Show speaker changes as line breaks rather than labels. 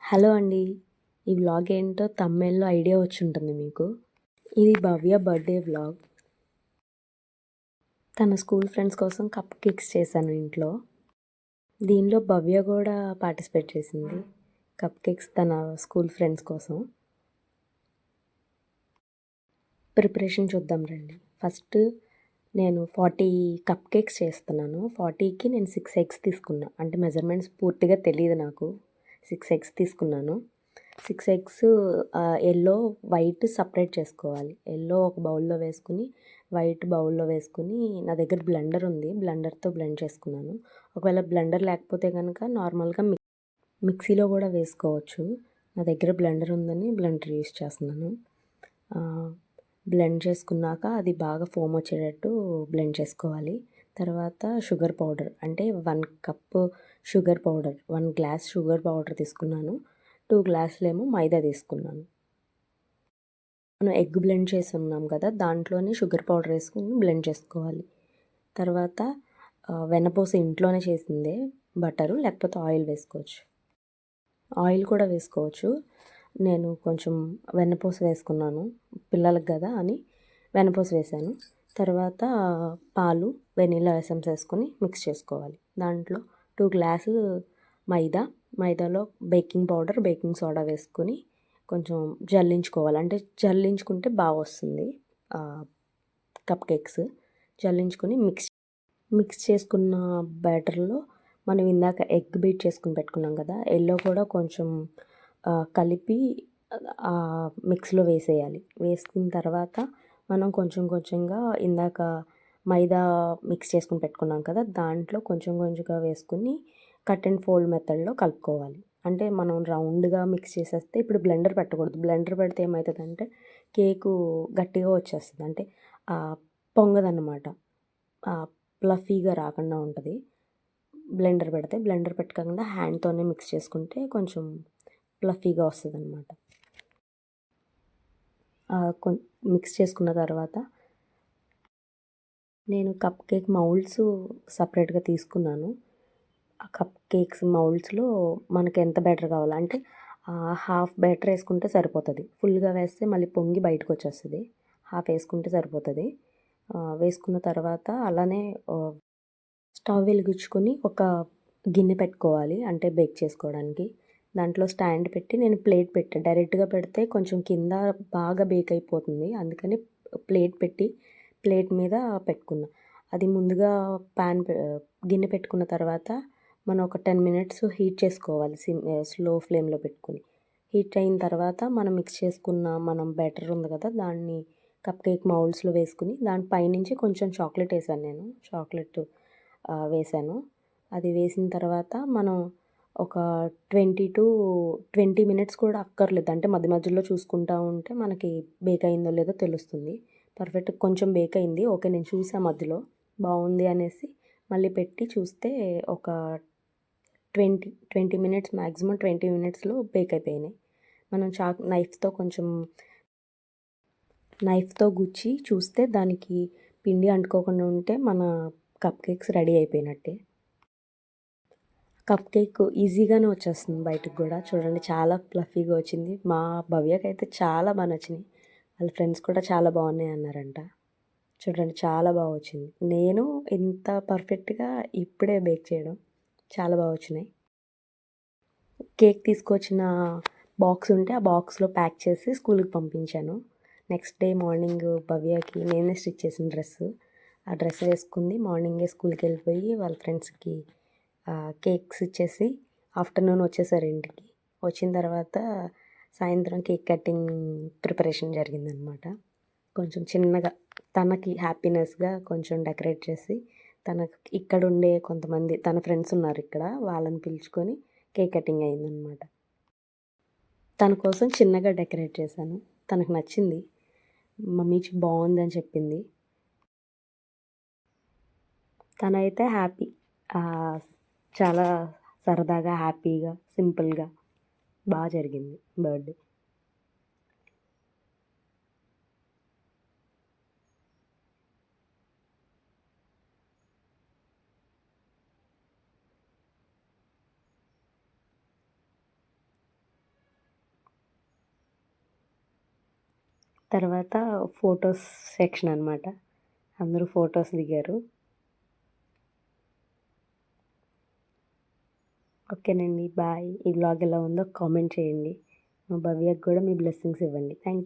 Hello అండి. ఈ vlog ఏంటో థంబ్‌నెయిల్‌లో ఐడియా వచ్చుంటుంది మీకు. ఇది భవ్య బర్త్‌డే వ్లాగ్. తన స్కూల్ ఫ్రెండ్స్ కోసం కప్ కేక్స్ చేశాను ఇంట్లో. దీనిలో భవ్య కూడా పార్టిసిపేట్ చేసింది. కప్ కేక్స్ తన స్కూల్ ఫ్రెండ్స్ కోసం. ప్రిపరేషన్ చూద్దాం రండి. ఫస్ట్ నేను 40 కప్ కేక్స్ చేస్తున్నాను. 40కి నేను 6 ఎగ్స్ తీసుకున్నా. అంటే మెజర్మెంట్స్ పూర్తిగా తెలీదు నాకు. 6 ఎగ్స్ తీసుకున్నాను. 6 ఎగ్స్ యెల్లో, వైట్ సపరేట్ చేసుకోవాలి. యెల్లో ఒక బౌల్‌లో వేసుకొని, వైట్ బౌల్‌లో వేసుకొని, నా దగ్గర బ్లెండర్ ఉంది. బ్లెండర్‌తో బ్లెండ్ చేసుకున్నాను. ఒకవేళ బ్లెండర్ లేకపోతే గనక నార్మల్‌గా మిక్సీలో కూడా వేసుకోవచ్చు. నా దగ్గర బ్లెండర్ ఉందని బ్లెండర్ యూస్ చేస్తున్నాను. బ్లెండ్ చేసుకున్నాక అది బాగా ఫోమ్ వచ్చేటట్టు బ్లెండ్ చేసుకోవాలి. తర్వాత షుగర్ పౌడర్ అంటే 1 cup sugar powder, 1 glass sugar powder తీసుకున్నాను. 2 గ్లాసులేమో మైదా తీసుకున్నాను. మనం ఎగ్ బ్లెండ్ చేసి ఉన్నాం కదా, దాంట్లోనే షుగర్ పౌడర్ వేసుకొని బ్లెండ్ చేసుకోవాలి. తర్వాత వెన్నపూస ఇంట్లోనే చేసిందే బటరు, లేకపోతే ఆయిల్ వేసుకోవచ్చు. ఆయిల్ కూడా వేసుకోవచ్చు. నేను కొంచెం వెన్నపూస వేసుకున్నాను, పిల్లలకి కదా అని వెన్నపూస వేసాను. తర్వాత పాలు, వెనిలా ఎసెన్స్ వేసుకొని మిక్స్ చేసుకోవాలి. దాంట్లో 2 గ్లాసులు మైదాలో బేకింగ్ పౌడర్, బేకింగ్ సోడా వేసుకొని కొంచెం జల్లించుకోవాలి. అంటే జల్లించుకుంటే బాగా వస్తుంది కప్ కేక్స్. జల్లించుకొని మిక్స్ చేసుకున్న బ్యాటర్లో మనం ఇందాక ఎగ్ బీట్ చేసుకుని పెట్టుకున్నాం కదా, యెల్లో కూడా కొంచెం కలిపి మిక్స్లో వేసేయాలి. వేసుకున్న తర్వాత మనం కొంచెం కొంచెంగా ఇందాక మైదా మిక్స్ చేసుకుని పెట్టుకున్నాం కదా, దాంట్లో కొంచెం కొంచెంగా వేసుకుని కట్ అండ్ ఫోల్డ్ మెథడ్లో కలుపుకోవాలి. అంటే మనం రౌండ్గా మిక్స్ చేసేస్తే ఇప్పుడు బ్లెండర్ పెట్టకూడదు. బ్లెండర్ పెడితే ఏమవుతుందంటే కేకు గట్టిగా వచ్చేస్తుంది. అంటే పొంగదన్నమాట, ప్లఫీగా రాకుండా ఉంటుంది. బ్లెండర్ పెట్టకుండా హ్యాండ్తోనే మిక్స్ చేసుకుంటే కొంచెం ప్లఫీగా వస్తుంది అన్నమాట. మిక్స్ చేసుకున్న తర్వాత నేను కప్ కేక్ మౌల్డ్స్ సపరేట్గా తీసుకున్నాను. ఆ కప్ కేక్స్ మౌల్డ్స్లో మనకి ఎంత బ్యాటర్ కావాలంటే హాఫ్ బ్యాటర్ వేసుకుంటే సరిపోతుంది. ఫుల్గా వేస్తే మళ్ళీ పొంగి బయటకు వచ్చేస్తుంది. హాఫ్ వేసుకుంటే సరిపోతుంది. వేసుకున్న తర్వాత అలానే స్టవ్ వెలిగించుకొని ఒక గిన్నె పెట్టుకోవాలి, అంటే బేక్ చేసుకోవడానికి. దాంట్లో స్టాండ్ పెట్టి నేను ప్లేట్ పెట్టాను. డైరెక్ట్గా పెడితే కొంచెం కింద బాగా బేక్ అయిపోతుంది. అందుకని ప్లేట్ మీద పెట్టుకున్నా. అది ముందుగా గిన్నె పెట్టుకున్న తర్వాత మనం ఒక 10 మినిట్స్ హీట్ చేసుకోవాలి. స్లో ఫ్లేమ్లో పెట్టుకుని. హీట్ అయిన తర్వాత మనం మిక్స్ చేసుకున్న బ్యాటర్ ఉంది కదా, దాన్ని కప్ కేక్ మౌల్డ్స్లో వేసుకుని దాని పైనుంచి కొంచెం చాక్లెట్ వేసాను. నేను చాక్లెట్ వేసాను. అది వేసిన తర్వాత మనం ఒక 20 మినిట్స్ కూడా అక్కర్లేదు. అంటే మధ్య మధ్యలో చూసుకుంటూ ఉంటే మనకి బేక్ అయిందో లేదో తెలుస్తుంది. పర్ఫెక్ట్ కొంచెం బేక్ అయింది. ఓకే, నేను చూసా మధ్యలో బాగుంది అనేసి మళ్ళీ పెట్టి చూస్తే ఒక 20 మినిట్స్, మ్యాక్సిమం 20 మినిట్స్లో బేక్ అయిపోయినాయి. మనం నైఫ్తో గుచ్చి చూస్తే దానికి పిండి అంటుకోకుండా ఉంటే మన కప్ కేక్స్ రెడీ అయిపోయినట్టే. కప్ కేక్ ఈజీగానే వచ్చేస్తుంది బయటకు కూడా. చూడండి, చాలా ఫ్లఫీగా వచ్చింది. మా భవ్యకి అయితే చాలా బాగా నచ్చినాయి. వాళ్ళ ఫ్రెండ్స్ కూడా చాలా బాగున్నాయి అన్నారంట. చూడండి, చాలా బాగా వచ్చింది. నేను ఇంత పర్ఫెక్ట్గా ఇప్పుడే బేక్ చేయడం, చాలా బాగా వచ్చినాయి. కేక్ తీసుకొచ్చిన బాక్స్ ఉంటే ఆ బాక్స్లో ప్యాక్ చేసి స్కూల్కి పంపించాను. నెక్స్ట్ డే మార్నింగ్ భవ్యకి నేనే స్టిచ్ చేసిన ఆ డ్రెస్ వేసుకుంది. మార్నింగే స్కూల్కి వెళ్ళిపోయి వాళ్ళ ఫ్రెండ్స్కి కేక్స్ ఇచ్చేసి ఆఫ్టర్నూన్ వచ్చేసారు ఇంటికి. వచ్చిన తర్వాత సాయంత్రం కేక్ కటింగ్ ప్రిపరేషన్ జరిగిందనమాట. కొంచెం చిన్నగా తనకి హ్యాపీనెస్గా కొంచెం డెకరేట్ చేసి, తనకి ఇక్కడ ఉండే కొంతమంది తన ఫ్రెండ్స్ ఉన్నారు ఇక్కడ, వాళ్ళని పిలుచుకొని కేక్ కటింగ్ అయిందనమాట. తన కోసం చిన్నగా డెకరేట్ చేశాను. తనకు నచ్చింది. మమ్మీ బాగుంది అని చెప్పింది. తనైతే హ్యాపీ. చాలా సరదాగా, హ్యాపీగా, సింపుల్గా బాగా జరిగింది బర్త్డే. తర్వాత ఫొటోస్ సెక్షన్ అనమాట. అందరూ ఫొటోస్ దిగారు. ఓకేనండి. బాయ్. ఈ వ్లాగ్ ఎలా ఉందో కామెంట్ చేయండి. మా భవ్యకి కూడా మీ బ్లెస్సింగ్స్ ఇవ్వండి. Thank you.